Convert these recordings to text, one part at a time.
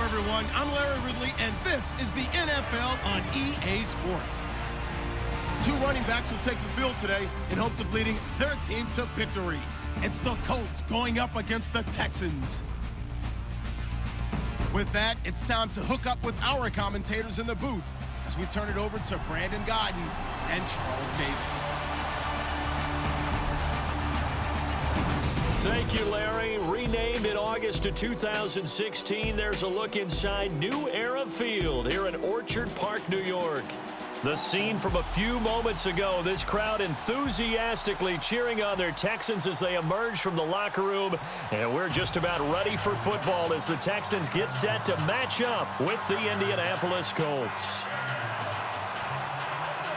everyone. I'm Larry Ridley, and this is the NFL on EA Sports. Two running backs will take the field today in hopes of leading their team to victory. It's the Colts going up against the Texans. With that, it's time to hook up with our commentators in the booth as we turn it over to Brandon Godden and Charles Davis. Thank you, Larry. Renamed in August of 2016, there's a look inside New Era Field here in Orchard Park, New York. The scene from a few moments ago, this crowd enthusiastically cheering on their Texans as they emerge from the locker room. And we're just about ready for football as the Texans get set to match up with the Indianapolis Colts.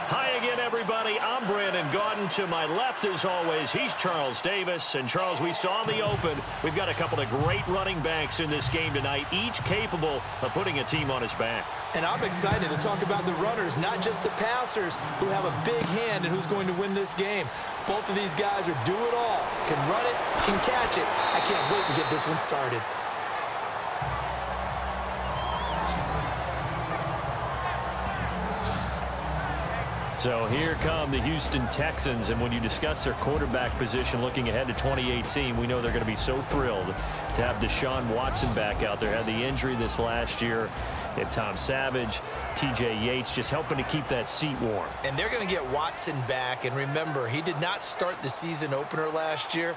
Hi again, everybody. I'm Brandon Gaudin. To my left, as always, he's Charles Davis. And, Charles, we saw in the open, we've got a couple of great running backs in this game tonight, each capable of putting a team on his back. And I'm excited to talk about the runners, not just the passers who have a big hand and who's going to win this game. Both of these guys are do it all. Can run it, can catch it. I can't wait to get this one started. So here come the Houston Texans, and when you discuss their quarterback position looking ahead to 2018, we know they're going to be so thrilled to have Deshaun Watson back out there. Had the injury this last year. They have Tom Savage, TJ Yates just helping to keep that seat warm. And they're going to get Watson back, and remember, he did not start the season opener last year,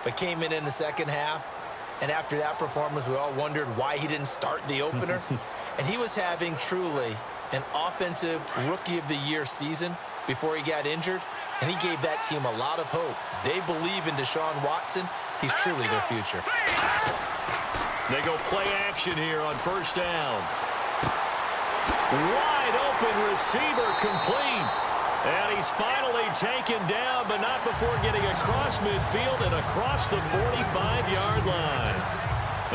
but came in the second half. And after that performance, we all wondered why he didn't start the opener. And he was having truly an offensive rookie of the year season before he got injured, and he gave that team a lot of hope. They believe in Deshaun Watson. He's truly their future. They go play action here on first down. Wide open receiver complete. And he's finally taken down, but not before getting across midfield and across the 45-yard line.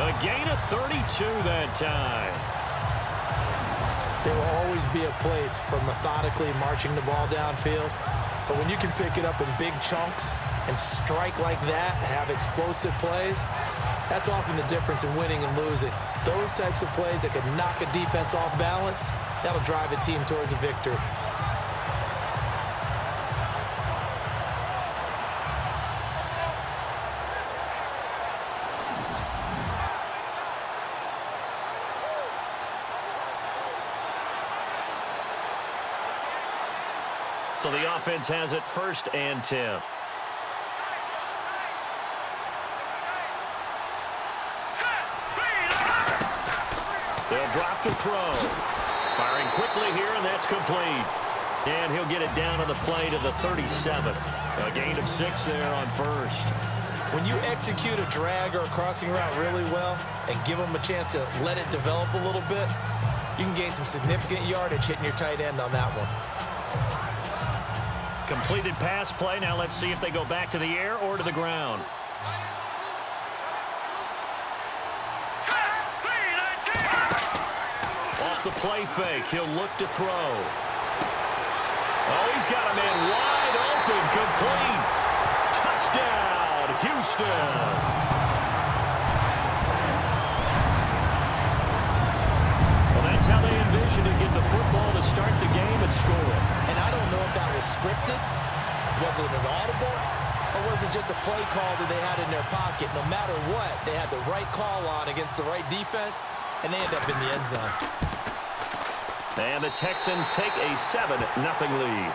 A gain of 32 that time. There will always be a place for methodically marching the ball downfield. But when you can pick it up in big chunks and strike like that, have explosive plays, that's often the difference in winning and losing. Those types of plays that can knock a defense off balance, that'll drive a team towards a victory. So the offense has it first and 10. They'll drop to throw. Firing quickly here, and that's complete. And he'll get it down on the play to the 37. A gain of 6 there on first. When you execute a drag or a crossing route really well and give them a chance to let it develop a little bit, you can gain some significant yardage hitting your tight end on that one. Completed pass play. Now let's see if they go back to the air or to the ground. Off the play fake. He'll look to throw. Oh, he's got a man wide open. Complete. Touchdown, Houston. Well, that's how they envisioned to get the football to start the game and score. And I don't know if that was scripted, was it an audible, or was it just a play call that they had in their pocket? No matter what, they had the right call on against the right defense, and they end up in the end zone. And the Texans take a 7-0 lead.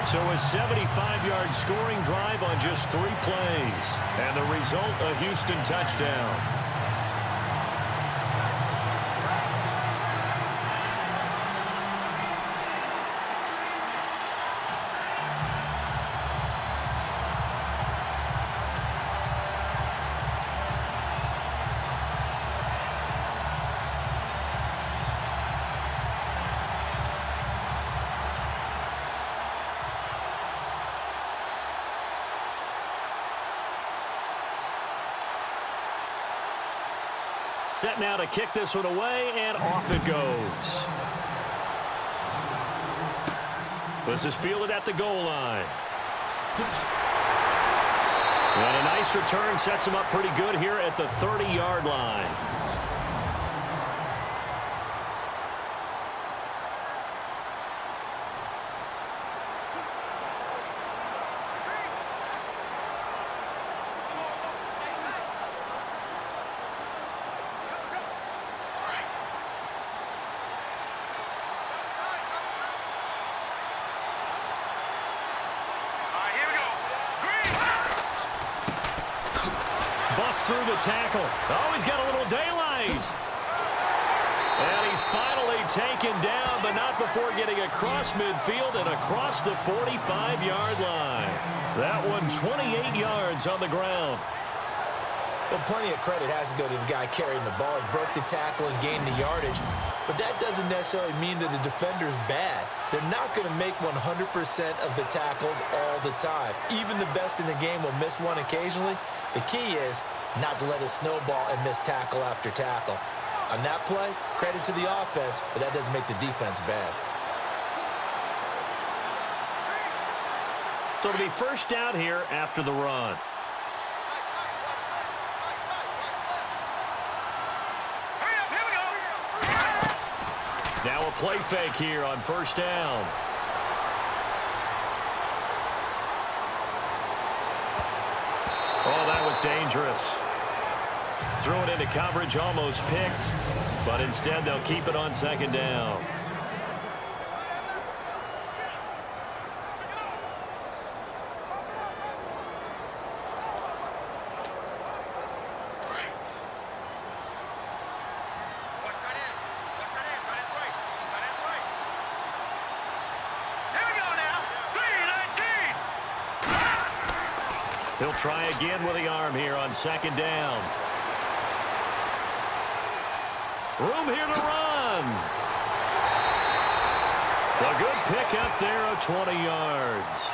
So a 75-yard scoring drive on just 3 plays. And the result, a Houston touchdown. Set now to kick this one away, and off it goes. This is fielded at the goal line. And a nice return sets him up pretty good here at the 30-yard line. Bust through the tackle. Oh, he's got a little daylight. And he's finally taken down, but not before getting across midfield and across the 45-yard line. That one 28 yards on the ground. Well, plenty of credit has to go to the guy carrying the ball. He broke the tackle and gained the yardage. But that doesn't necessarily mean that the defender's bad. They're not going to make 100% of the tackles all the time. Even the best in the game will miss one occasionally. The key is not to let it snowball and miss tackle after tackle. On that play, credit to the offense, but that doesn't make the defense bad. So it'll be first down here after the run. Now a play fake here on first down. Oh, that was dangerous. Threw it into coverage, almost picked, but instead they'll keep it on second down. He'll try again with the arm here on second down. Room here to run. A good pickup there of 20 yards.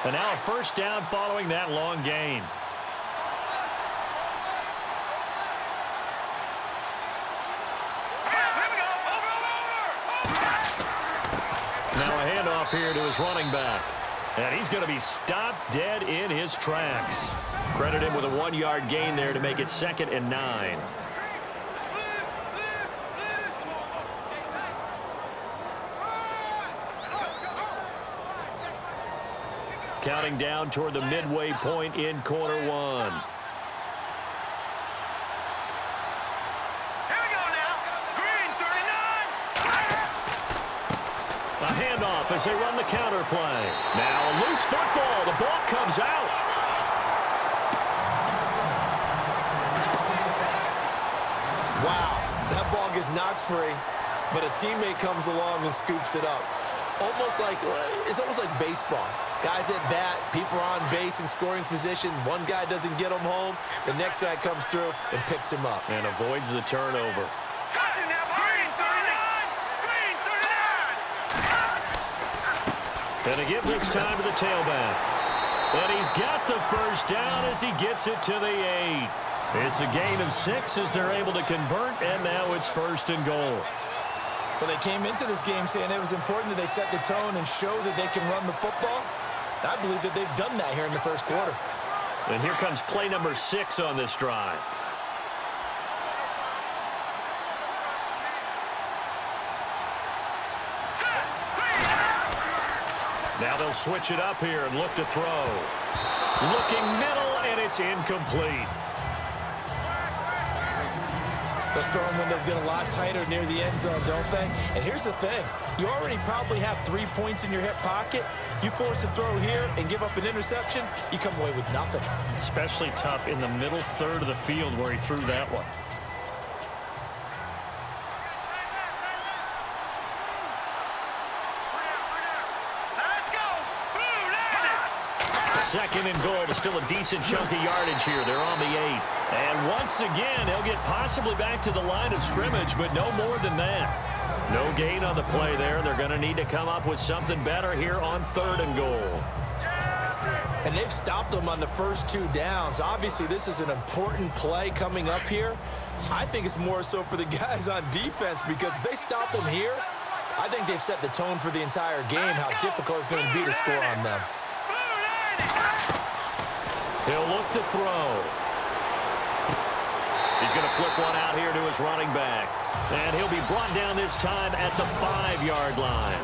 And now a first down following that long gain. Now a handoff here to his running back. And he's going to be stopped dead in his tracks. Credit him with a 1-yard gain there to make it 2nd and 9. Counting down toward the midway point in quarter one. Here we go now. Green 39. A handoff as they run the counter play. Now a loose football. The ball comes out. Wow, that ball gets knocked free, but a teammate comes along and scoops it up. It's almost like baseball. Guys at bat, people are on base in scoring position. One guy doesn't get him home. The next guy comes through and picks him up. And avoids the turnover. Touching that Green 39. Green 39. And to give this time to the tailback. And he's got the first down as he gets it to the 8. It's a gain of 6 as they're able to convert, and now it's 1st and goal. Well, they came into this game saying it was important that they set the tone and show that they can run the football. I believe that they've done that here in the first quarter. And here comes play number 6 on this drive. Now they'll switch it up here and look to throw. Looking middle, and it's incomplete. Those throwing windows get a lot tighter near the end zone, don't they? And here's the thing. You already probably have 3 points in your hip pocket. You force a throw here and give up an interception, you come away with nothing. Especially tough in the middle third of the field where he threw that one. 2nd and goal. But still a decent chunk of yardage here. They're on the 8. And once again, he'll get possibly back to the line of scrimmage, but no more than that. No gain on the play there. They're going to need to come up with something better here on 3rd and goal. And they've stopped them on the first 2 downs. Obviously, this is an important play coming up here. I think it's more so for the guys on defense, because if they stop them here, I think they've set the tone for the entire game, how difficult it's going to be to score on them. He'll look to throw. He's going to flip one out here to his running back. And he'll be brought down this time at the 5-yard line.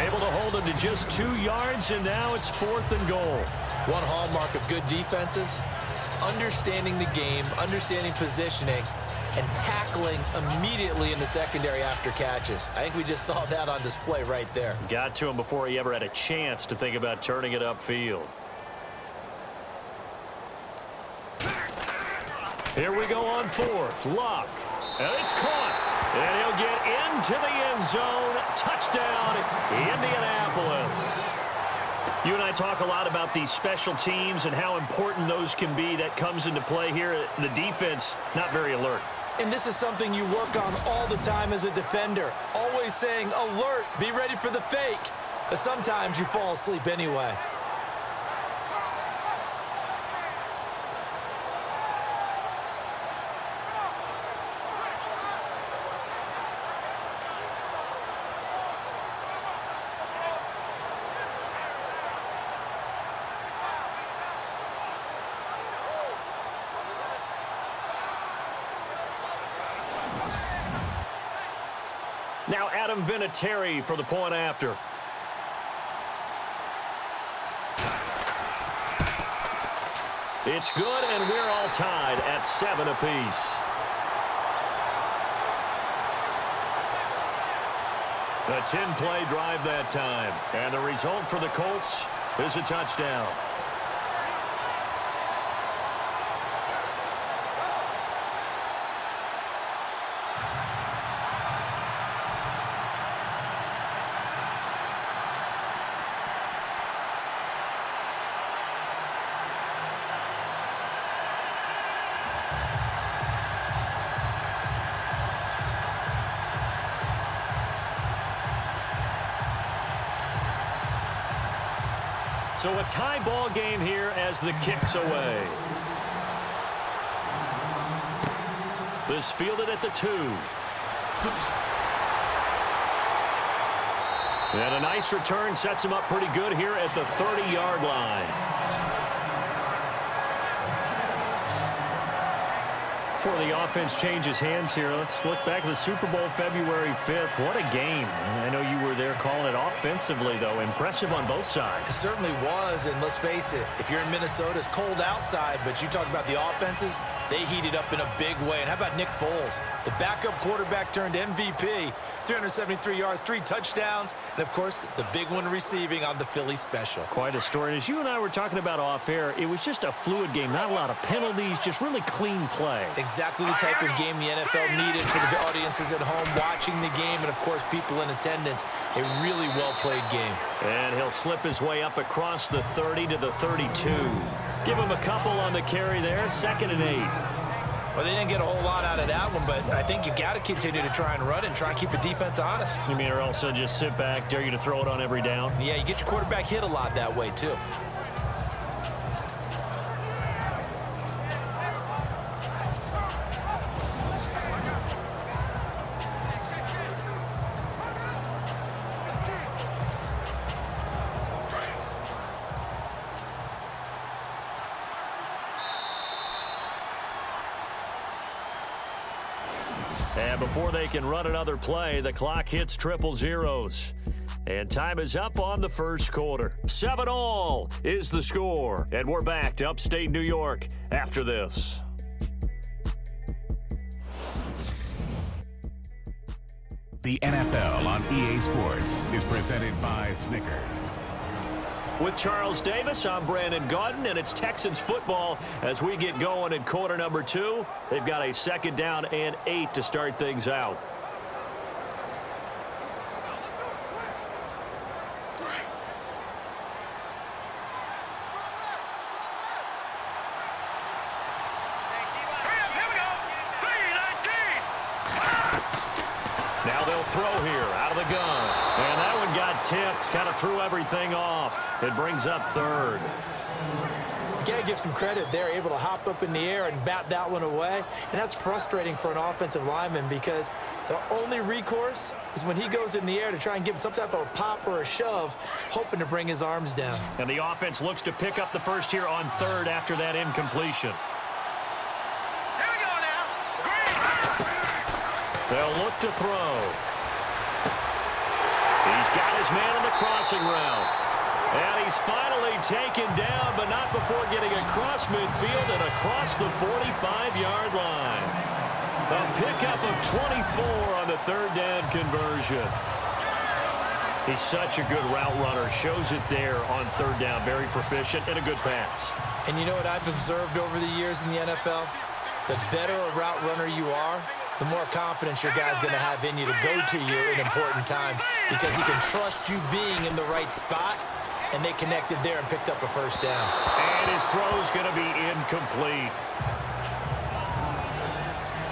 Able to hold him to just 2 yards, and now it's 4th and goal. One hallmark of good defenses is understanding the game, understanding positioning, and tackling immediately in the secondary after catches. I think we just saw that on display right there. Got to him before he ever had a chance to think about turning it upfield. Here we go on 4th. Luck. And it's caught. And he'll get into the end zone. Touchdown, Indianapolis. You and I talk a lot about these special teams and how important those can be. That comes into play here. The defense, not very alert. And this is something you work on all the time as a defender. Always saying, alert, be ready for the fake. But sometimes you fall asleep anyway. Now Adam Vinatieri for the point after. It's good, and we're all tied at 7 apiece. A 10-play drive that time. And the result for the Colts is a touchdown. So a tie ball game here as the kick's away. This fielded at the 2. And a nice return sets him up pretty good here at the 30-yard line. Before the offense changes hands here, let's look back at the Super Bowl February 5th. What a game. I know you were there calling it offensively, though. Impressive on both sides. It certainly was, and let's face it, if you're in Minnesota, it's cold outside, but you talk about the offenses, they heated up in a big way. And how about Nick Foles? The backup quarterback turned MVP, 373 yards, 3 touchdowns, and, of course, the big one receiving on the Philly special. Quite a story. As you and I were talking about off air, it was just a fluid game. Not a lot of penalties, just really clean play. Exactly the type of game the NFL needed for the audiences at home watching the game and, of course, people in attendance. A really well-played game. And he'll slip his way up across the 30 to the 32. Give him a couple on the carry there. 2nd and 8. Well, they didn't get a whole lot out of that one, but I think you've got to continue to try and run and try and keep the defense honest. You mean, or else just sit back, dare you to throw it on every down? Yeah, you get your quarterback hit a lot that way, too. And before they can run another play, the clock hits triple zeros. And time is up on the first quarter. 7-all is the score. And we're back to upstate New York after this. The NFL on EA Sports is presented by Snickers. With Charles Davis, I'm Brandon Gaudin, and it's Texans football as we get going in quarter number 2. They've got a 2nd down and 8 to start things out. Now they'll throw here out of the gun. And that one got tipped, kind of threw everything off. It brings up third. You got to give some credit. They're able to hop up in the air and bat that one away. And that's frustrating for an offensive lineman because the only recourse is when he goes in the air to try and give him some type of a pop or a shove, hoping to bring his arms down. And the offense looks to pick up the first here on third after that incompletion. Here we go now. Green. They'll look to throw. He's got his man on the crossing route. And he's finally taken down, but not before getting across midfield and across the 45-yard line. A pickup of 24 on the third down conversion. He's such a good route runner. Shows it there on third down. Very proficient and a good pass. And you know what I've observed over the years in the NFL? The better a route runner you are, the more confidence your guy's going to have in you to go to you in important times because he can trust you being in the right spot. And they connected there and picked up a first down. And his throw's going to be incomplete.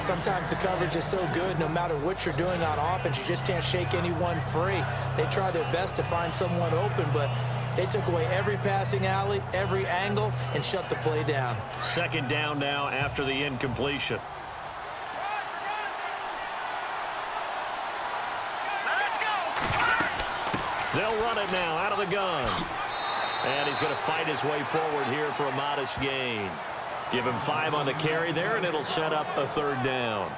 Sometimes the coverage is so good, no matter what you're doing on offense, you just can't shake anyone free. They try their best to find someone open, but they took away every passing alley, every angle, and shut the play down. Second down now after the incompletion. They'll run it now out of the gun. And he's going to fight his way forward here for a modest gain. Give him 5 on the carry there, and it'll set up a third down.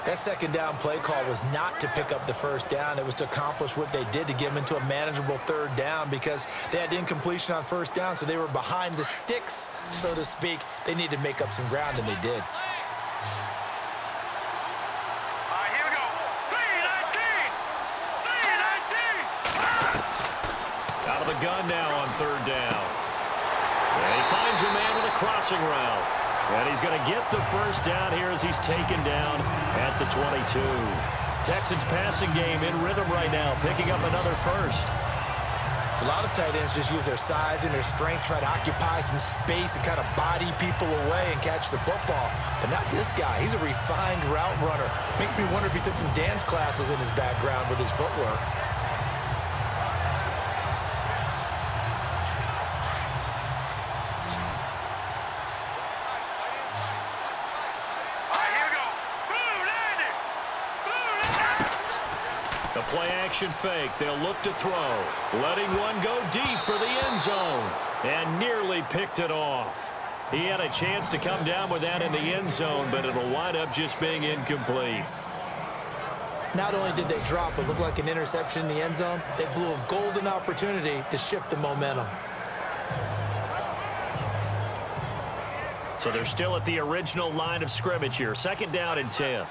That second down play call was not to pick up the first down. It was to accomplish what they did to get them into a manageable third down because they had incompletion on first down, so they were behind the sticks, so to speak. They needed to make up some ground, and they did. Gun now on third down. And he finds a man with a crossing route. And he's going to get the first down here as he's taken down at the 22. Texans passing game in rhythm right now, picking up another first. A lot of tight ends just use their size and their strength, try to occupy some space and kind of body people away and catch the football. But not this guy. He's a refined route runner. Makes me wonder if he took some dance classes in his background with his footwork. Play-action fake. They'll look to throw. Letting one go deep for the end zone. And nearly picked it off. He had a chance to come down with that in the end zone, but it'll wind up just being incomplete. Not only did they drop what looked like an interception in the end zone, they blew a golden opportunity to shift the momentum. So they're still at the original line of scrimmage here. Second down and 10.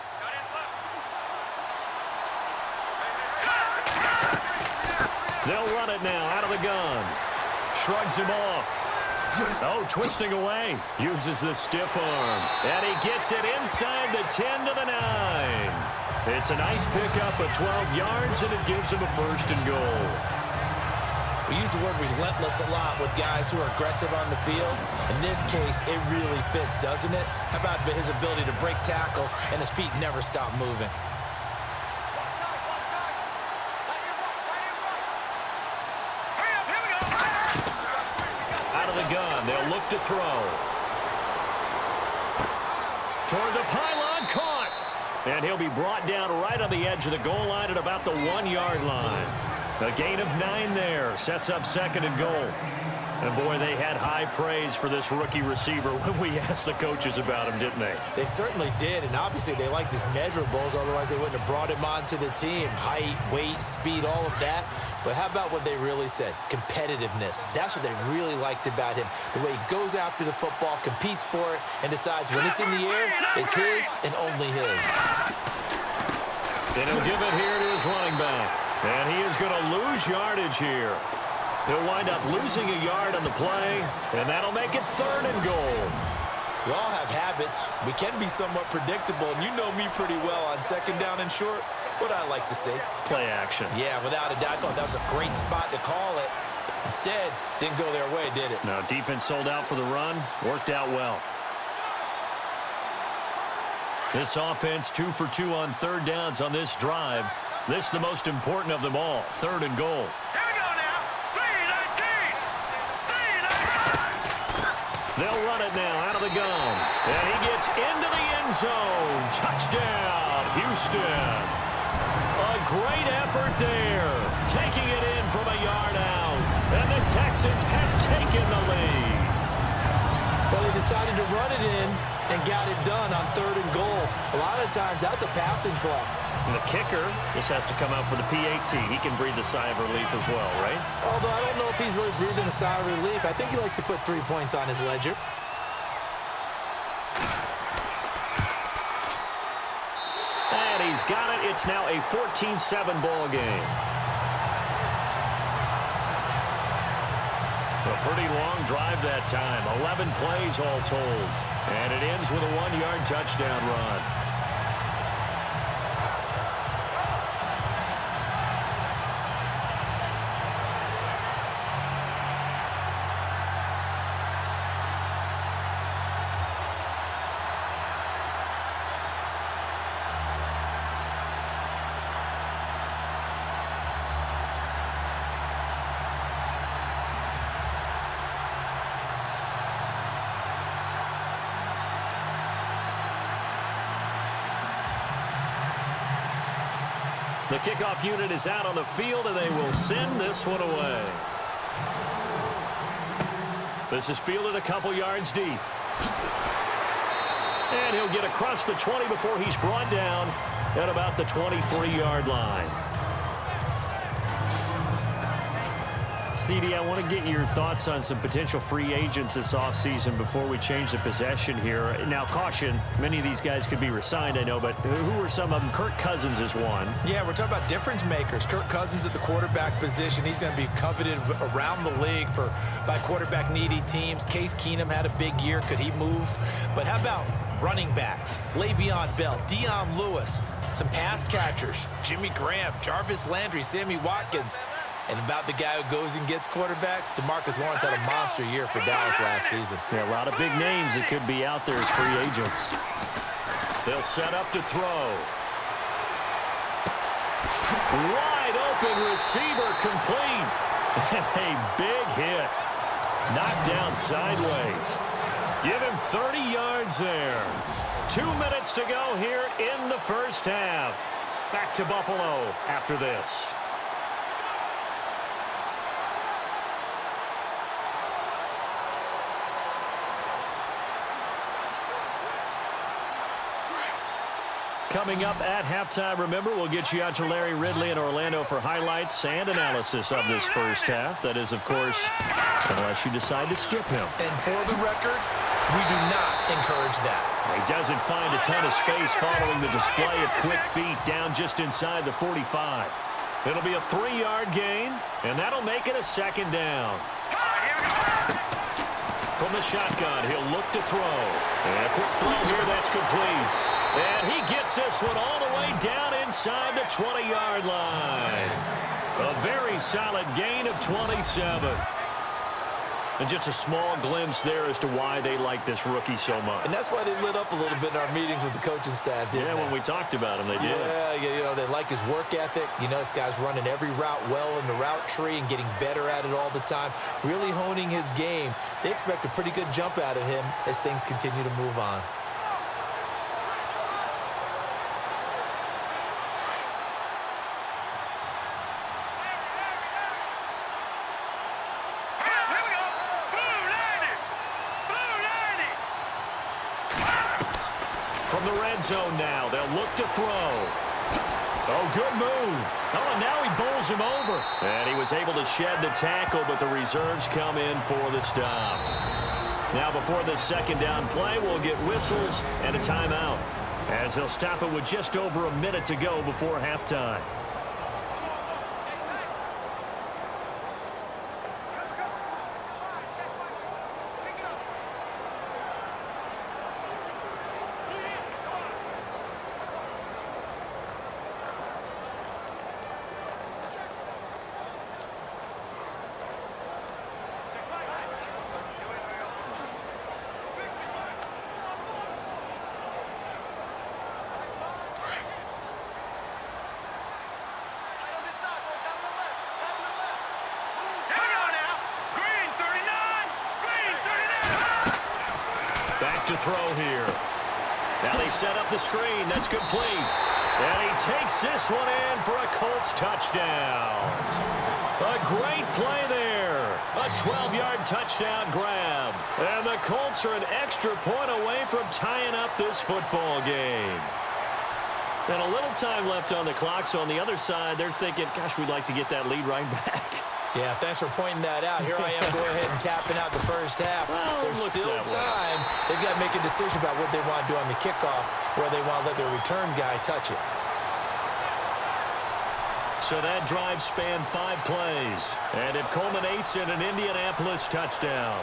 They'll run it now out of the gun. Shrugs him off. Oh, twisting away. Uses the stiff arm. And he gets it inside the 10 to the 9. It's a nice pickup of 12 yards, and it gives him a first and goal. We use the word relentless a lot with guys who are aggressive on the field. In this case, it really fits, doesn't it? How about his ability to break tackles and his feet never stop moving? Gun. They'll look to throw. Toward the pylon, caught. And he'll be brought down right on the edge of the goal line at about the 1-yard line. A gain of 9 there. Sets up second and goal. And boy, they had high praise for this rookie receiver when we asked the coaches about him, didn't they? They certainly did, and obviously they liked his measurables, otherwise they wouldn't have brought him onto the team. Height, weight, speed, all of that. But how about what they really said? Competitiveness. That's what they really liked about him. The way he goes after the football, competes for it, and decides when it's in the air, it's his and only his. And he'll give it here to his running back. And he is going to lose yardage here. He'll wind up losing a yard on the play, and that'll make it third and goal. We all have habits. We can be somewhat predictable, and you know me pretty well on second down and short. What I like to see. Play action. Yeah, without a doubt. I thought that was a great spot to call it. Instead, didn't go their way, did it? No, defense sold out for the run. Worked out well. This offense 2 for 2 on third downs on this drive. This is the most important of them all, 3rd and goal. Here we go now. 3-19. 3-19. They'll run it now out of the gun. And he gets into the end zone. Touchdown, Houston. A great effort there. Taking it in from a yard out. And the Texans have taken the lead. Well, he decided to run it in and got it done on 3rd and goal. A lot of times, that's a passing play. And the kicker just has to come out for the PAT. He can breathe a sigh of relief as well, right? Although I don't know if he's really breathing a sigh of relief. I think he likes to put 3 points on his ledger. And he's got it. It's now a 14-7 ball game. A pretty long drive that time. 11 plays all told. And it ends with a 1-yard touchdown run. The kickoff unit is out on the field, and they will send this one away. This is fielded a couple yards deep. And he'll get across the 20 before he's brought down at about the 23-yard line. CD, I want to get your thoughts on some potential free agents this offseason before we change the possession here. Now, caution, many of these guys could be re-signed, I know, but who are some of them? Kirk Cousins is one. Yeah, we're talking about difference makers. Kirk Cousins at the quarterback position. He's going to be coveted around the league by quarterback-needy teams. Case Keenum had a big year. Could he move? But how about running backs? Le'Veon Bell, Dion Lewis, some pass catchers, Jimmy Graham, Jarvis Landry, Sammy Watkins. And about the guy who goes and gets quarterbacks, DeMarcus Lawrence had a monster year for Dallas last season. Yeah, a lot of big names that could be out there as free agents. They'll set up to throw. Wide open receiver complete. A big hit. Knocked down sideways. Give him 30 yards there. 2 minutes to go here in the first half. Back to Buffalo after this. Coming up at halftime, remember, we'll get you out to Larry Ridley in Orlando for highlights and analysis of this first half. That is, of course, unless you decide to skip him. And for the record, we do not encourage that. He doesn't find a ton of space following the display of quick feet down just inside the 45. It'll be a 3-yard gain, and that'll make it a 2nd down. From the shotgun, he'll look to throw. And a quick throw here, that's complete. And he gets this one all the way down inside the 20-yard line. A very solid gain of 27. And just a small glimpse there as to why they like this rookie so much. And that's why they lit up a little bit in our meetings with the coaching staff, didn't they? Yeah, when we talked about him, they did. Yeah, you know, they like his work ethic. You know, this guy's running every route well in the route tree and getting better at it all the time, really honing his game. They expect a pretty good jump out of him as things continue to move on. From the red zone now, they'll look to throw. Oh, good move. Oh, and now he bowls him over. And he was able to shed the tackle, but the reserves come in for the stop. Now, before the 2nd down play, we'll get whistles and a timeout, as they'll stop it with just over a minute to go before halftime. Back to throw here. Now they set up the screen. That's complete. And he takes this one in for a Colts touchdown. A great play there. A 12-yard touchdown grab. And the Colts are an extra point away from tying up this football game. And a little time left on the clock, so on the other side, they're thinking, gosh, we'd like to get that lead right back. Yeah, thanks for pointing that out. Here I am going ahead and tapping out the first half. Well, there's still time. They've got to make a decision about what they want to do on the kickoff, where they want to let their return guy touch it. So that drive spanned 5 plays, and it culminates in an Indianapolis touchdown.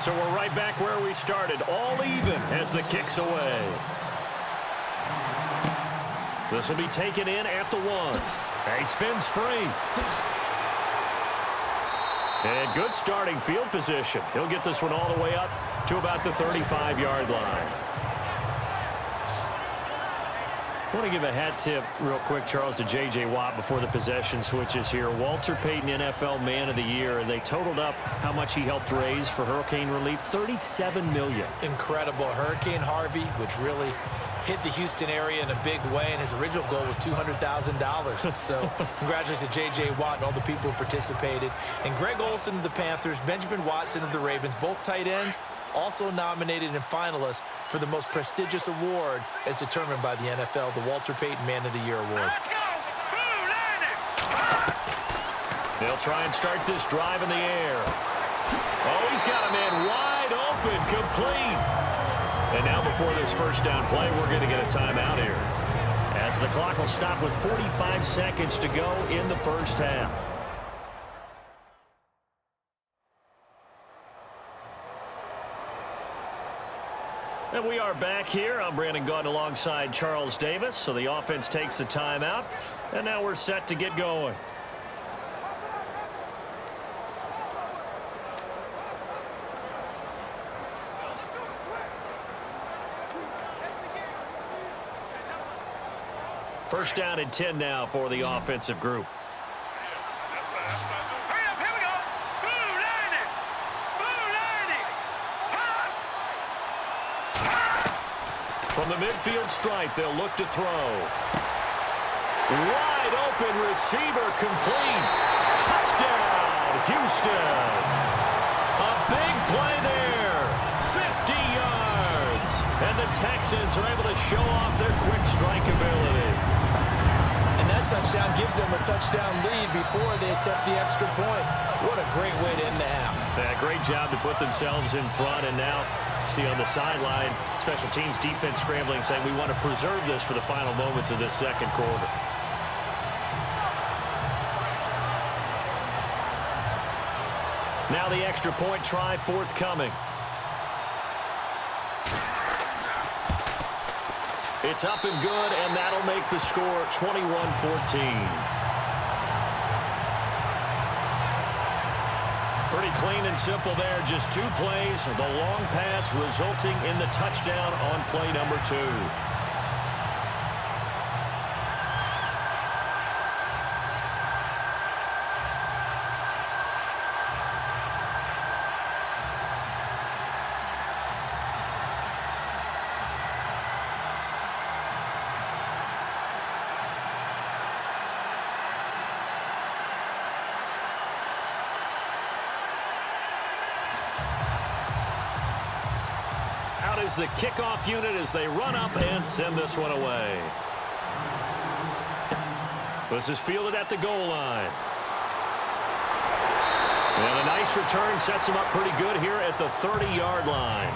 So we're right back where we started, all even as the kick's away. This will be taken in at the 1. He spins free. And good starting field position. He'll get this one all the way up to about the 35-yard line. I want to give a hat tip real quick, Charles, to J.J. Watt before the possession switches here. Walter Payton, NFL Man of the Year, and they totaled up how much he helped raise for hurricane relief, $37 million. Incredible. Hurricane Harvey, which really hit the Houston area in a big way, and his original goal was $200,000. So congratulations to J.J. Watt and all the people who participated. And Greg Olsen of the Panthers, Benjamin Watson of the Ravens, both tight ends, also nominated and finalists for the most prestigious award as determined by the NFL, the Walter Payton Man of the Year Award. Let's go! Blue landing! They'll try and start this drive in the air. Oh, he's got a man wide open, complete. And now before this first down play, we're going to get a timeout here, as the clock will stop with 45 seconds to go in the first half. And we are back here. I'm Brandon Gaudin alongside Charles Davis. So the offense takes the timeout, and now we're set to get going. First down and 10 now for the offensive group. Hurry up, here we go! Blue landing! Blue landing! From the midfield stripe, they'll look to throw. Wide open receiver, complete. Touchdown, Houston. A big play there. 50 yards. And the Texans are able to show off their quick strike ability. And that touchdown gives them a touchdown lead before they attempt the extra point. What a great way to end the half. Yeah, great job to put themselves in front, and now see on the sideline, special teams defense scrambling, saying we want to preserve this for the final moments of this second quarter. Now the extra point try forthcoming. It's up and good, and that'll make the score 21-14. Pretty clean and simple there. Just 2 plays. The long pass resulting in the touchdown on play number 2. Is the kickoff unit as they run up and send this one away. This is fielded at the goal line. And a nice return sets him up pretty good here at the 30-yard line.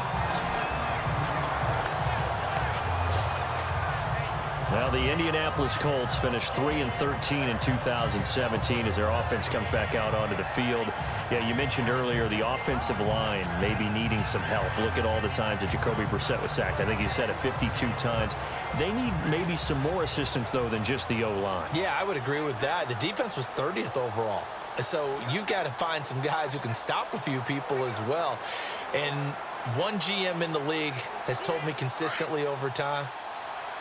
Now the Indianapolis Colts finished 3-13 in 2017 as their offense comes back out onto the field. Yeah, you mentioned earlier the offensive line maybe needing some help. Look at all the times that Jacoby Brissett was sacked. I think he said it 52 times. They need maybe some more assistance, though, than just the O-line. Yeah, I would agree with that. The defense was 30th overall. So you've got to find some guys who can stop a few people as well. And one GM in the league has told me consistently over time,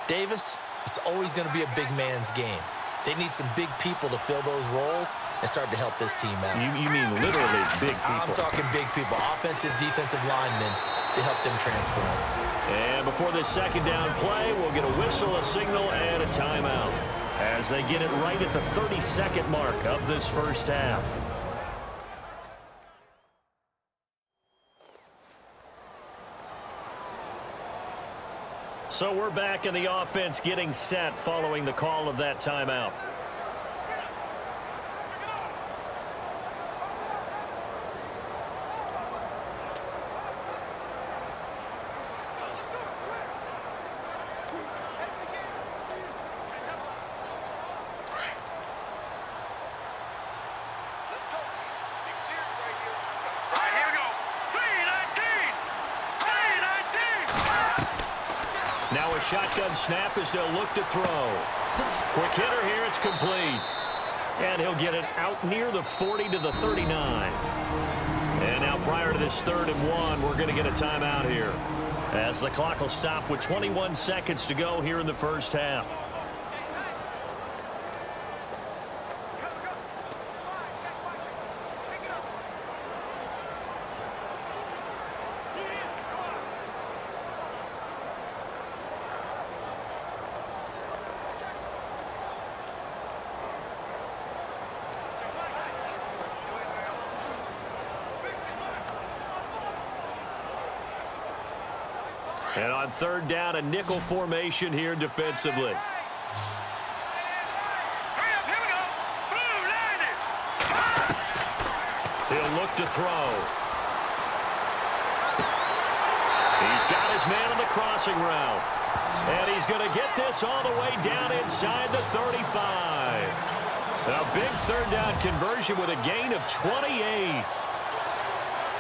Davis, it's always going to be a big man's game. They need some big people to fill those roles and start to help this team out. You mean literally big people? I'm talking big people, offensive, defensive linemen to help them transform. And before this second down play, we'll get a whistle, a signal, and a timeout as they get it right at the 30-second mark of this first half. So we're back in the offense getting set following the call of that timeout. Now a shotgun snap as they'll look to throw. Quick hitter here, it's complete. And he'll get it out near the 40 to the 39. And now prior to this 3rd and 1, we're going to get a timeout here, as the clock will stop with 21 seconds to go here in the first half. And on 3rd down, a nickel formation here defensively. He'll look to throw. He's got his man on the crossing route. And he's going to get this all the way down inside the 35. A big 3rd down conversion with a gain of 28.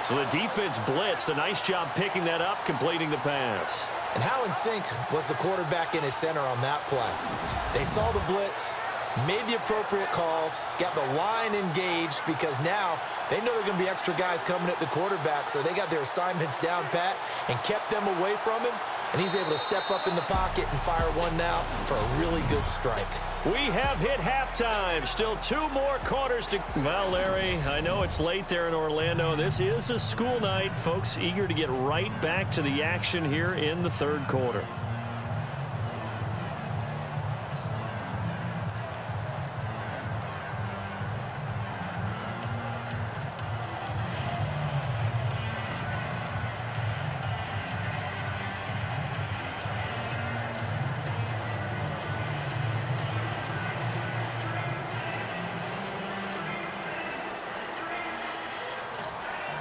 So the defense blitzed. A nice job picking that up, completing the pass. And how in sync was the quarterback in his center on that play? They saw the blitz, made the appropriate calls, got the line engaged, because now they know there are going to be extra guys coming at the quarterback, so they got their assignments down pat and kept them away from him, and he's able to step up in the pocket and fire one now for a really good strike. We have hit halftime. Still 2 more quarters to... Well, Larry, I know it's late there in Orlando. This is a school night. Folks eager to get right back to the action here in the 3rd quarter.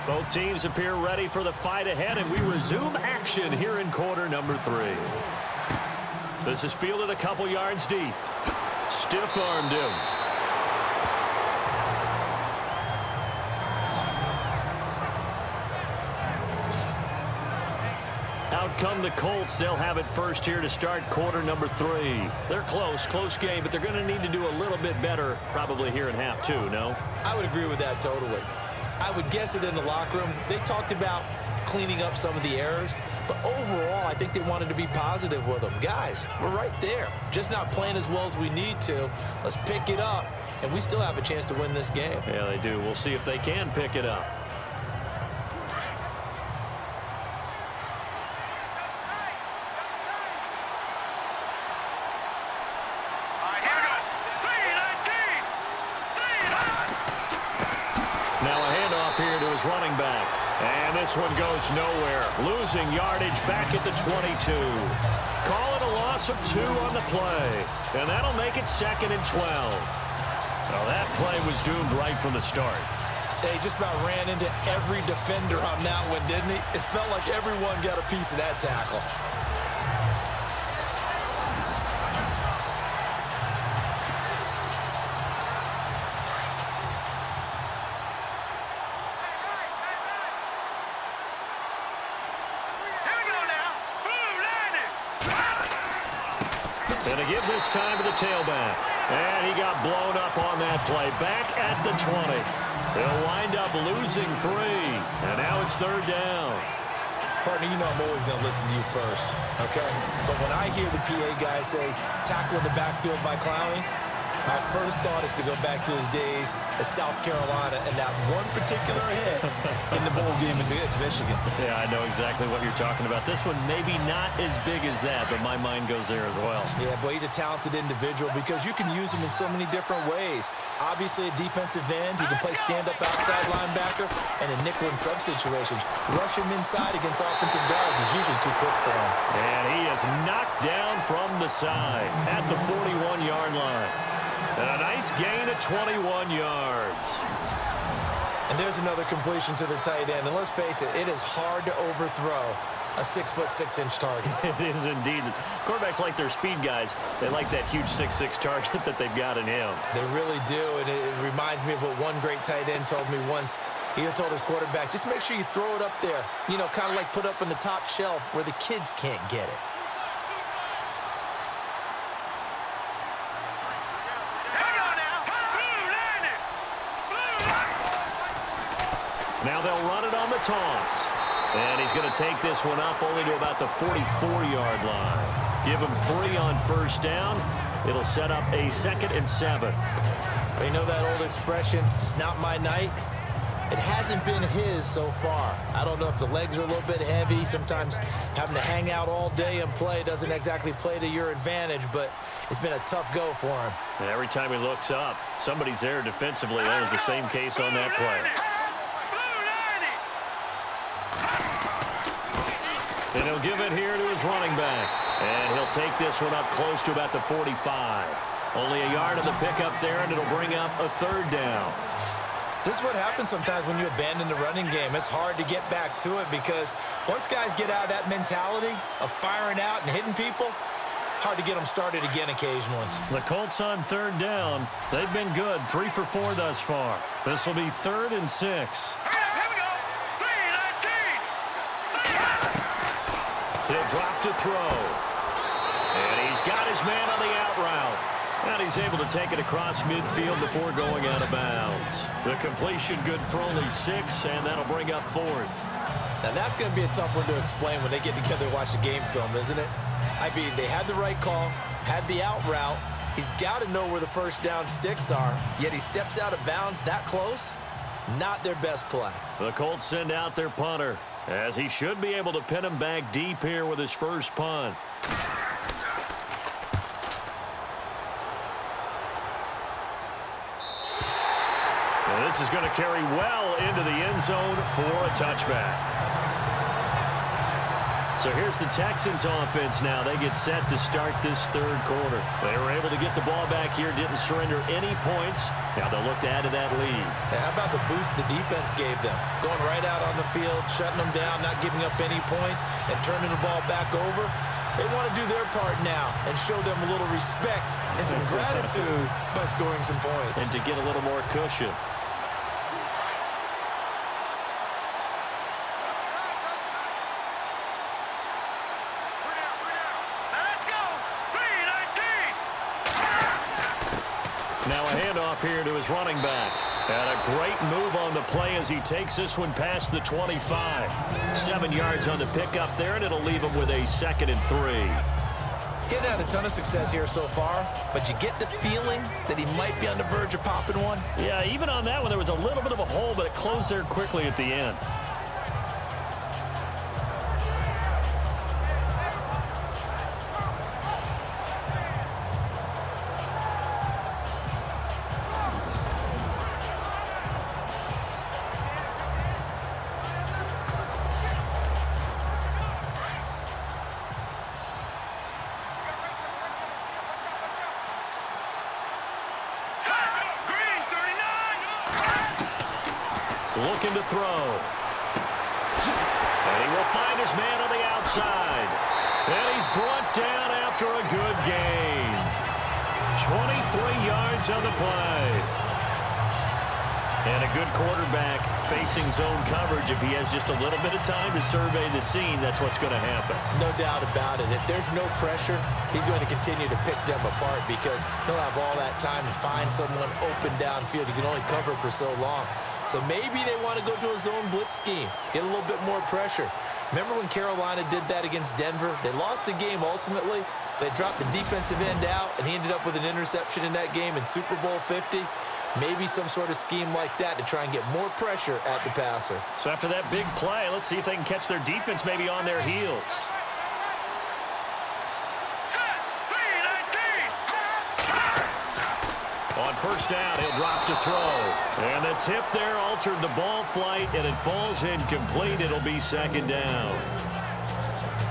Both teams appear ready for the fight ahead, and we resume action here in quarter number 3. This is fielded a couple yards deep. Stiff-armed him. Out come the Colts. They'll have it first here to start quarter number 3. They're close game, but they're going to need to do a little bit better probably here in half 2, no? I would agree with that totally. I would guess it in the locker room. They talked about cleaning up some of the errors, but overall, I think they wanted to be positive with them. Guys, we're right there. Just not playing as well as we need to. Let's pick it up, and we still have a chance to win this game. Yeah, they do. We'll see if they can pick it up. Running back, and this one goes nowhere, losing yardage back at the 22. Call it a loss of 2 on the play, and that'll make it 2nd and 12. Well, that play was doomed right from the start. They just about ran into every defender on that one, didn't he? It felt like everyone got a piece of that tackle. And a give this time to the tailback. And he got blown up on that play. Back at the 20. They'll wind up losing 3. And now it's 3rd down. Partner, you know I'm always going to listen to you first, okay? But when I hear the PA guy say, tackle in the backfield by Clowney, my first thought is to go back to his days at South Carolina and that one particular hit in the bowl game against Michigan. Yeah, I know exactly what you're talking about. This one maybe not as big as that, but my mind goes there as well. Yeah, boy, he's a talented individual because you can use him in so many different ways. Obviously, a defensive end. He can play stand-up outside linebacker and in nickel and sub situations. Rush him inside against offensive guards is usually too quick for him. And he is knocked down from the side at the 41-yard line. And a nice gain of 21 yards. And there's another completion to the tight end. And let's face it, it is hard to overthrow a 6'6" target. It is indeed. Quarterbacks like their speed guys. They like that huge 6'6" target that they've got in him. They really do. And it reminds me of what one great tight end told me once. He had told his quarterback, just make sure you throw it up there. You know, kind of like put up on the top shelf where the kids can't get it. Now they'll run it on the toss. And he's going to take this one up only to about the 44-yard line. Give him 3 on 1st down. It'll set up a 2nd and 7. You know that old expression, it's not my night? It hasn't been his so far. I don't know if the legs are a little bit heavy. Sometimes having to hang out all day and play doesn't exactly play to your advantage, but it's been a tough go for him. And every time he looks up, somebody's there defensively. That was the same case on that play. And he'll give it here to his running back. And he'll take this one up close to about the 45. Only a yard of the pickup there, and it'll bring up a 3rd down. This is what happens sometimes when you abandon the running game. It's hard to get back to it because once guys get out of that mentality of firing out and hitting people, hard to get them started again occasionally. The Colts on 3rd down. They've been good, 3 for 4 thus far. This will be 3rd and 6. He'll drop to throw. And he's got his man on the out route. And he's able to take it across midfield before going out of bounds. The completion good for only 6, and that'll bring up 4th. Now that's going to be a tough one to explain when they get together and watch the game film, isn't it? I mean, they had the right call, had the out route. He's got to know where the 1st down sticks are, yet he steps out of bounds that close. Not their best play. The Colts send out their punter, as he should be able to pin him back deep here with his first punt. And this is going to carry well into the end zone for a touchback. So here's the Texans offense now. They get set to start this 3rd quarter. They were able to get the ball back here, didn't surrender any points. Now they'll look to add to that lead. How about the boost the defense gave them? Going right out on the field, shutting them down, not giving up any points, and turning the ball back over. They want to do their part now and show them a little respect and some gratitude by scoring some points. And to get a little more cushion. Now a handoff here to his running back. And a great move on the play as he takes this one past the 25. 7 yards on the pickup there, and it'll leave him with a 2nd and 3. Getting had a ton of success here so far, but you get the feeling that he might be on the verge of popping one. Yeah, even on that one, there was a little bit of a hole, but it closed there quickly at the end. Looking to throw. And he will find his man on the outside. And he's brought down after a good gain. 23 yards on the play. And a good quarterback facing zone coverage, if he has just a little bit of time to survey the scene, that's what's going to happen. No doubt about it. If there's no pressure, he's going to continue to pick them apart because he'll have all that time to find someone open downfield. He can only cover for so long. So maybe they want to go to a zone blitz scheme, get a little bit more pressure. Remember when Carolina did that against Denver? They lost the game ultimately. They dropped the defensive end out, and he ended up with an interception in that game in Super Bowl 50. Maybe some sort of scheme like that to try and get more pressure at the passer. So after that big play, let's see if they can catch their defense maybe on their heels. Set. 3-19. On first down, he'll drop to throw. And the tip there altered the ball flight, and it falls incomplete. It'll be second down.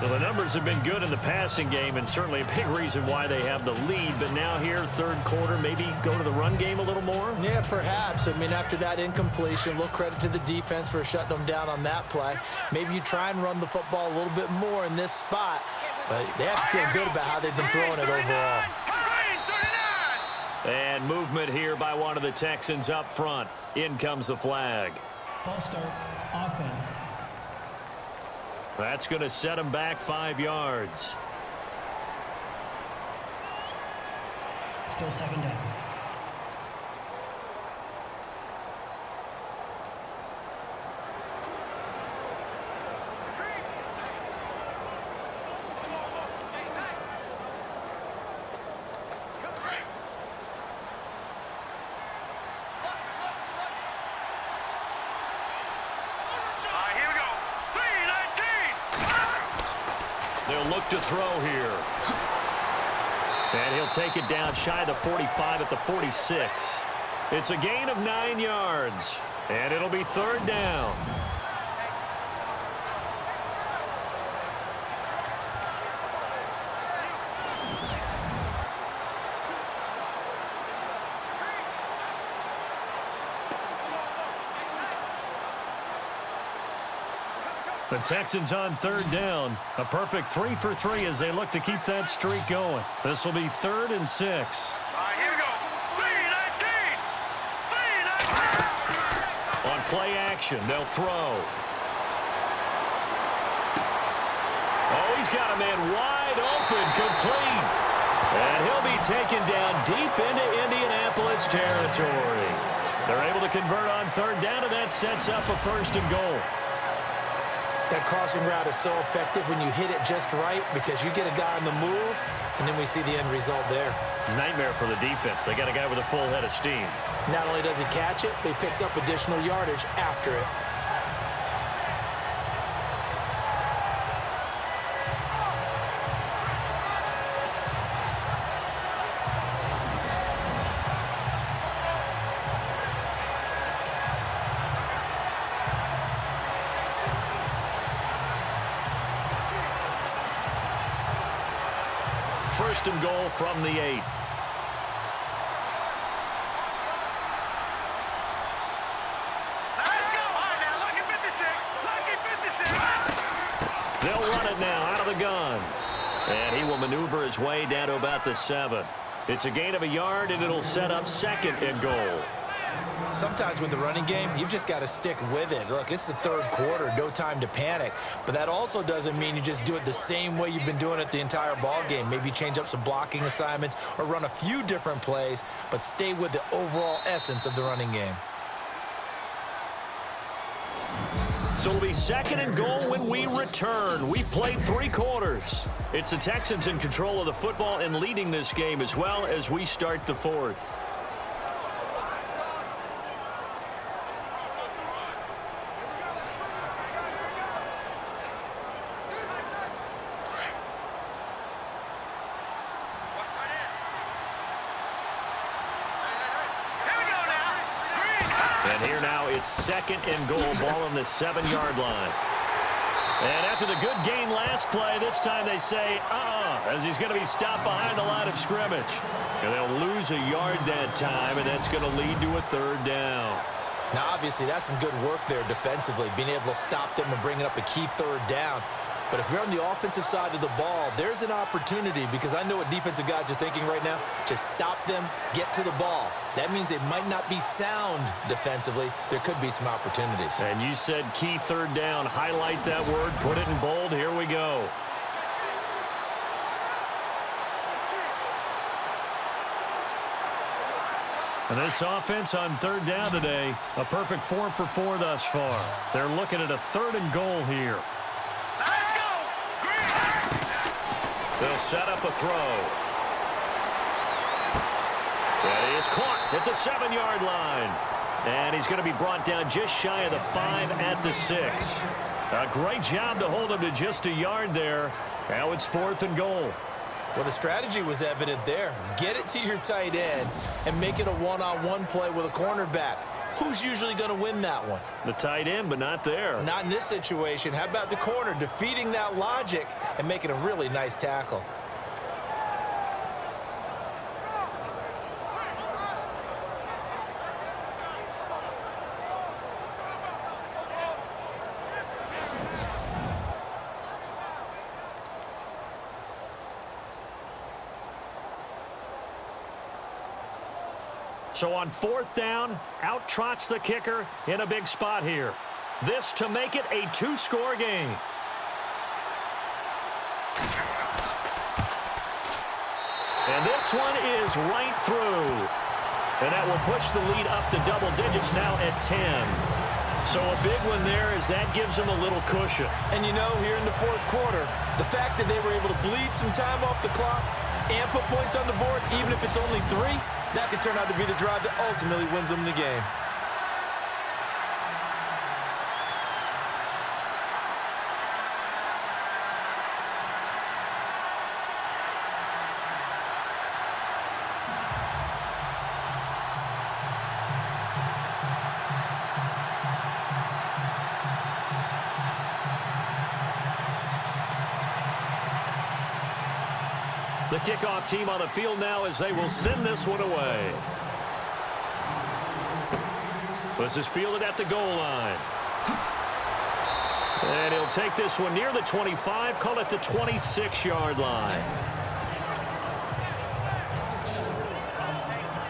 So the numbers have been good in the passing game, and certainly a big reason why they have the lead. But now here, third quarter, maybe go to the run game a little more? Yeah, perhaps. I mean, after that incompletion, a little credit to the defense for shutting them down on that play. Maybe you try and run the football a little bit more in this spot. But they have to feel good about how they've been throwing it overall. And movement here by one of the Texans up front. In comes the flag. False start, offense. That's going to set him back 5 yards. Still second down. They'll look to throw here. And he'll take it down shy of the 45 at the 46. It's a gain of 9 yards. And it'll be third down. The Texans on third down. A perfect 3 for 3 as they look to keep that streak going. This will be 3rd and 6. Here we go. 3-19. On play action, they'll throw. Oh, he's got a man wide open, complete. And he'll be taken down deep into Indianapolis territory. They're able to convert on third down, and that sets up a 1st and goal. That crossing route is so effective when you hit it just right because you get a guy on the move, and then we see the end result there. Nightmare for the defense. They got a guy with a full head of steam. Not only does he catch it, but he picks up additional yardage after it. First and goal from the 8. Let's go. All right, now, lucky 56. Lucky 56. They'll run it now out of the gun. And he will maneuver his way down to about the 7. It's a gain of a yard, and it'll set up 2nd and goal. Sometimes with the running game, you've just got to stick with it. Look, it's the third quarter, no time to panic. But that also doesn't mean you just do it the same way you've been doing it the entire ball game. Maybe change up some blocking assignments or run a few different plays, but stay with the overall essence of the running game. So it'll be 2nd and goal when we return. We've played 3 quarters. It's the Texans in control of the football and leading this game as well as we start the 4th. And here now it's 2nd and goal, ball on the 7-yard line. And after the good gain last play, this time they say, as he's going to be stopped behind the line of scrimmage. And they'll lose a yard that time, and that's going to lead to a 3rd down. Now, obviously, that's some good work there defensively, being able to stop them and bringing up a key 3rd down. But if you're on the offensive side of the ball, there's an opportunity, because I know what defensive guys are thinking right now. Just stop them, get to the ball. That means they might not be sound defensively. There could be some opportunities. And you said key third down. Highlight that word. Put it in bold. Here we go. And this offense on third down today, a perfect 4 for 4 thus far. They're looking at a 3rd and goal here. Let's go! Green! They'll set up a throw. That is caught at the 7-yard line. And he's going to be brought down just shy of the 5 at the 6. A great job to hold him to just a yard there. Now it's 4th and goal. Well, the strategy was evident there. Get it to your tight end and make it a one-on-one play with a cornerback. Who's usually going to win that one? The tight end, but not there. Not in this situation. How about the corner defeating that logic and making a really nice tackle? So on 4th down, out trots the kicker in a big spot here. This to make it a 2-score game. And this one is right through. And that will push the lead up to double digits now at 10. So a big one there, as that gives them a little cushion. And you know, here in the 4th quarter, the fact that they were able to bleed some time off the clock and put points on the board, even if it's only 3, that could turn out to be the drive that ultimately wins them the game. The kickoff team on the field now as they will send this one away. This is fielded at the goal line. And he'll take this one near the 25, call it the 26-yard line.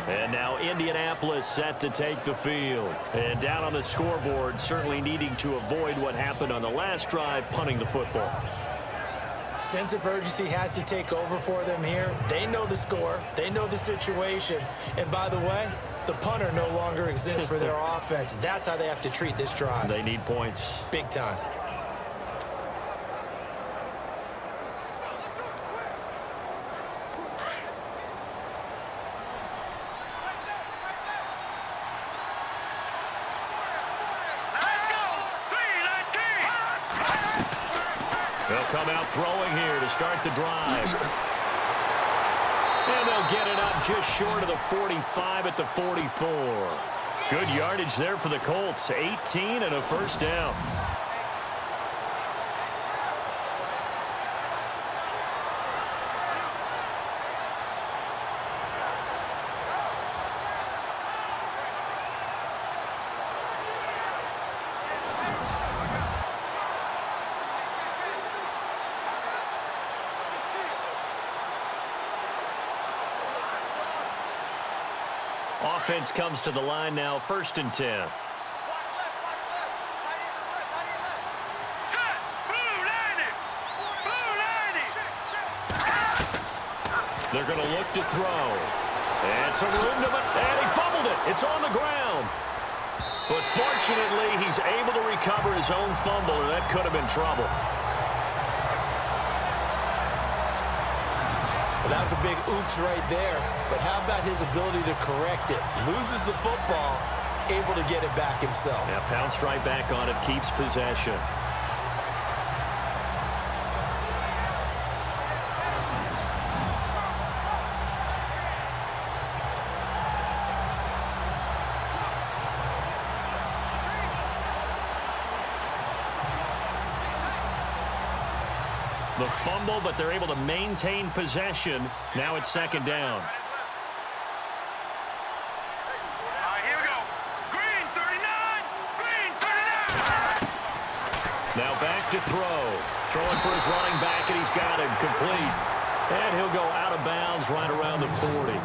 And now Indianapolis set to take the field. And down on the scoreboard, certainly needing to avoid what happened on the last drive, punting the football. Sense of urgency has to take over for them here. They know the score. They know the situation. And by the way, the punter no longer exists for their offense. That's how they have to treat this drive. They need points. Big time. They'll come out throwing here to start the drive. And they'll get it up just short of the 45 at the 44. Good yardage there for the Colts. 18 and a 1st down. Offense comes to the line now, 1st and 10. They're going to look to throw. And some room to it. And he fumbled it. It's on the ground. But fortunately, he's able to recover his own fumble, or that could have been trouble. Well, that was a big oops right there. But how about his ability to correct it? Loses the football, able to get it back himself. Now pounced right back on it, keeps possession. The fumble, but they're able to maintain possession. Now it's 2nd down. Here we go. Green 39. Green 39. Now back to throw. Throwing for his running back, and he's got him complete. And he'll go out of bounds right around the 40.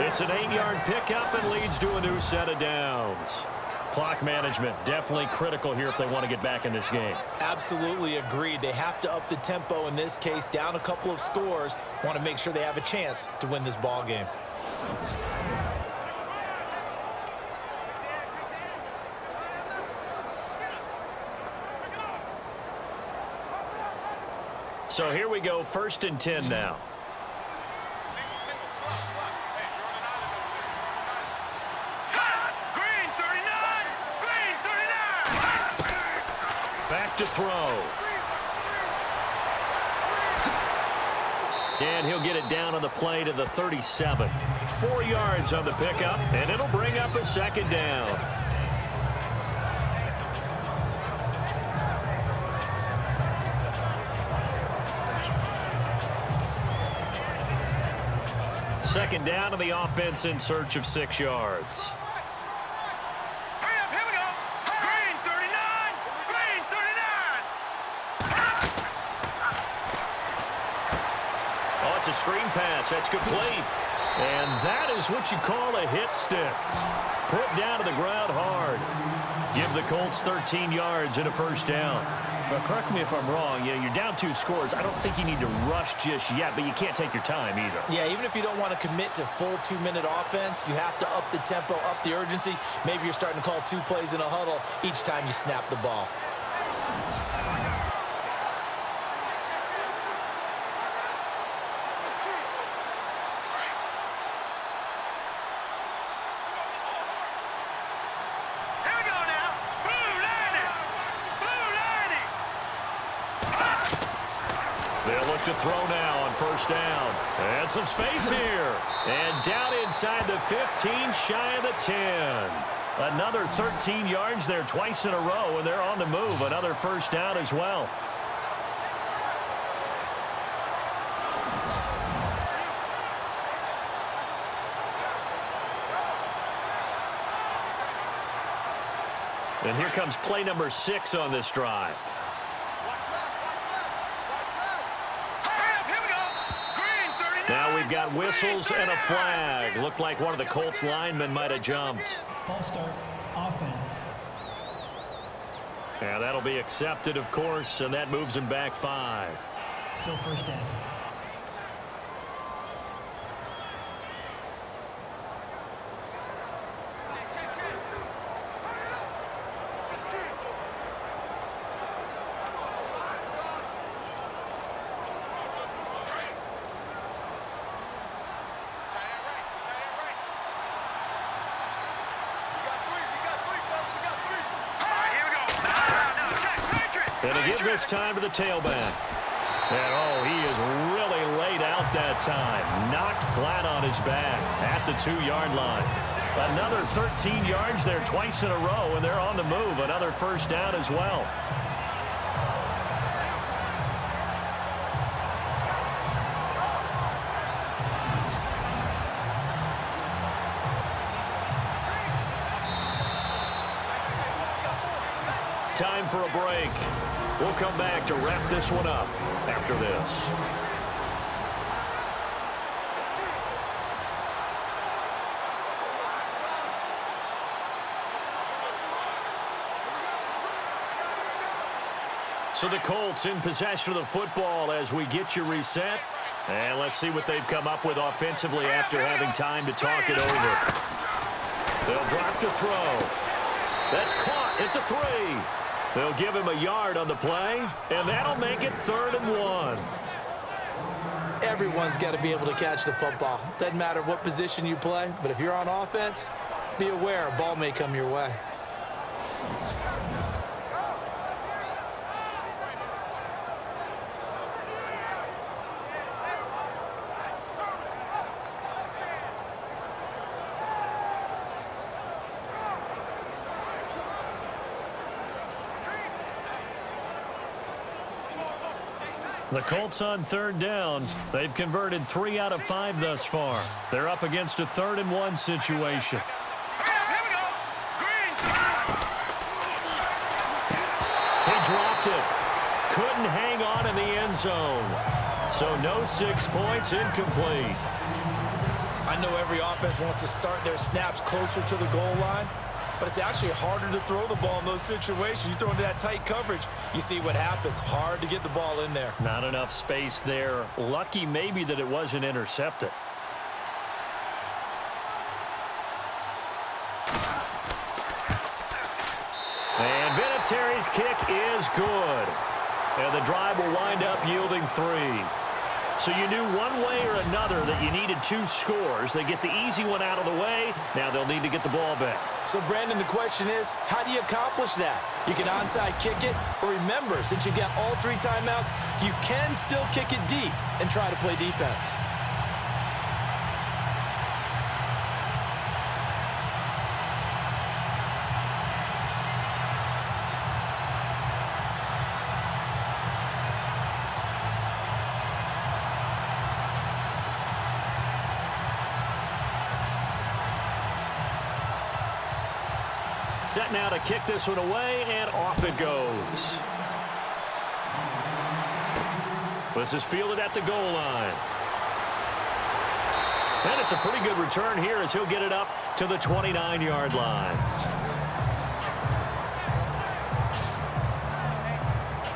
It's an 8-yard pickup and leads to a new set of downs. Clock management definitely critical here if they want to get back in this game. Absolutely agreed. They have to up the tempo in this case, down a couple of scores. Want to make sure they have a chance to win this ball game. So here we go, 1st and 10 now. Green 39! Green 39! Back to throw. And he'll get it down on the play to the 37. 4 yards on the pickup, and it'll bring up a 2nd down. Second down to the offense in search of 6 yards. Hurry up, here we go! Green 39! Green 39! Oh, it's a screen pass. That's complete. And that is what you call a hit stick. Put down to the ground hard. Give the Colts 13 yards and a 1st down. But correct me if I'm wrong, you're down 2 scores. I don't think you need to rush just yet, but you can't take your time either. Yeah, even if you don't want to commit to full 2-minute offense, you have to up the tempo, up the urgency. Maybe you're starting to call 2 plays in a huddle each time you snap the ball. Here we go now! Blue lining! Blue lining! They'll look to throw now on 1st down. And some space here. And down inside the 15, shy of the 10. Another 13 yards there twice in a row, and they're on the move. Another 1st down as well. And here comes play number 6 on this drive. Now we've got whistles and a flag. Looked like one of the Colts linemen might have jumped. False start, offense. Yeah, that'll be accepted, of course, and that moves him back 5. Still 1st down. And to give this time to the tailback. And, oh, he is really laid out that time. Knocked flat on his back at the 2-yard line. Another 13 yards there twice in a row, and they're on the move. Another 1st down as well. Time for a break. We'll come back to wrap this one up after this. So the Colts in possession of the football as we get you reset. And let's see what they've come up with offensively after having time to talk it over. They'll drop to throw. That's caught at the 3. They'll give him a yard on the play, and that'll make it 3rd and 1. Everyone's got to be able to catch the football. Doesn't matter what position you play, but if you're on offense, be aware a ball may come your way. The Colts on 3rd down. They've converted 3 out of 5 thus far. They're up against a 3rd and 1 situation. He dropped it. couldn't hang on in the end zone. So no 6 points, incomplete. I know every offense wants to start their snaps closer to the goal line, but it's actually harder to throw the ball in those situations. You throw into that tight coverage, you see what happens. Hard to get the ball in there. Not enough space there. Lucky maybe that it wasn't intercepted. And Vinatieri's kick is good. And the drive will wind up yielding 3. So you knew one way or another that you needed 2 scores. They get the easy one out of the way. Now they'll need to get the ball back. So, Brandon, the question is, how do you accomplish that? You can onside kick it, or remember, since you got all 3 timeouts, you can still kick it deep and try to play defense. Set now to kick this one away, and off it goes. This is fielded at the goal line. And it's a pretty good return here as he'll get it up to the 29-yard line.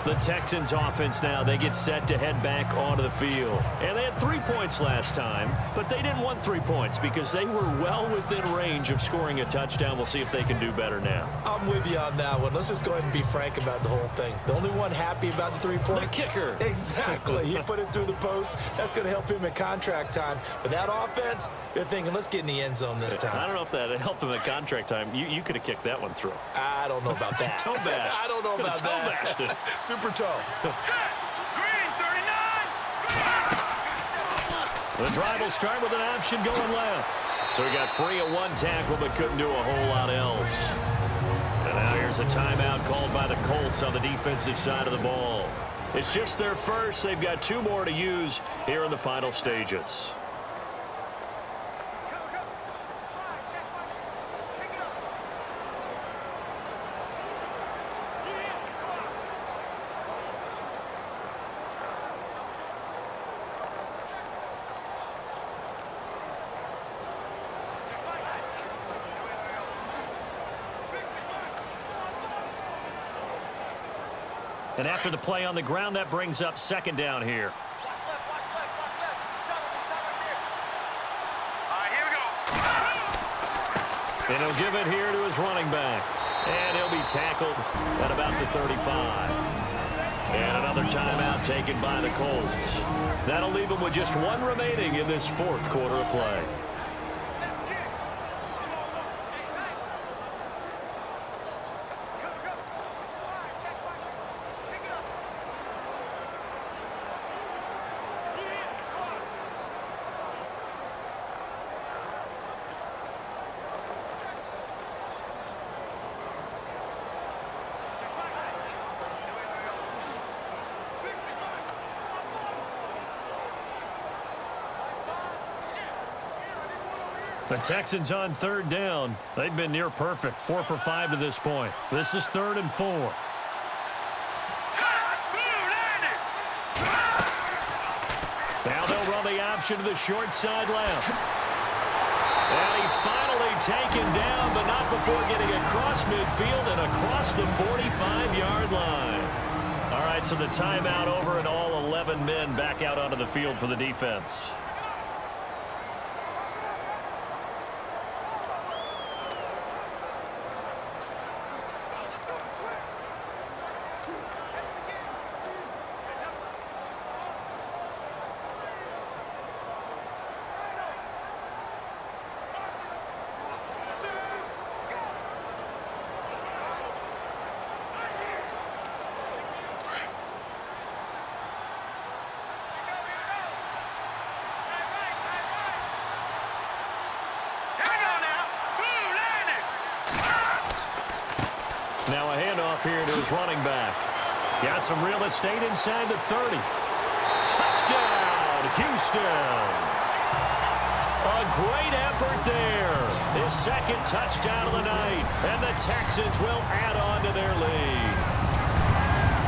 The Texans offense now, they get set to head back onto the field. And they had 3 points last time, but they didn't want 3 points because they were well within range of scoring a touchdown. We'll see if they can do better now. I'm with you on that one. Let's just go ahead and be frank about the whole thing. The only one happy about the 3-point? The kicker. Exactly. He put it through the post. That's going to help him in contract time. But that offense, they're thinking, let's get in the end zone this time. I don't know if that helped him at contract time. You could have kicked that one through. I don't know about that. Toe bash. I don't know about Toe that. bashed it. Set. Super toe. Green, 39. The drive will start with an option going left. So he got free of 1 tackle but couldn't do a whole lot else. And now here's a timeout called by the Colts on the defensive side of the ball. It's just their first. They've got 2 more to use here in the final stages. And after the play on the ground, that brings up 2nd down here. All right, here we go. And he'll give it here to his running back. And he'll be tackled at about the 35. And another timeout taken by the Colts. That'll leave them with just 1 remaining in this 4th quarter of play. The Texans on 3rd down. They've been near perfect. 4 for 5 to this point. This is 3rd and 4. Now they'll run the option to the short side left. And he's finally taken down, but not before getting across midfield and across the 45-yard line. All right, so the timeout over and all 11 men back out onto the field for the defense. Now a handoff here to his running back. Got some real estate inside the 30. Touchdown, Houston. A great effort there. His 2nd touchdown of the night. And the Texans will add on to their lead.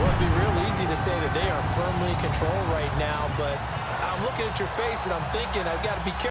Well, it'd be real easy to say that they are firmly in control right now, but I'm looking at your face and I'm thinking I've got to be careful.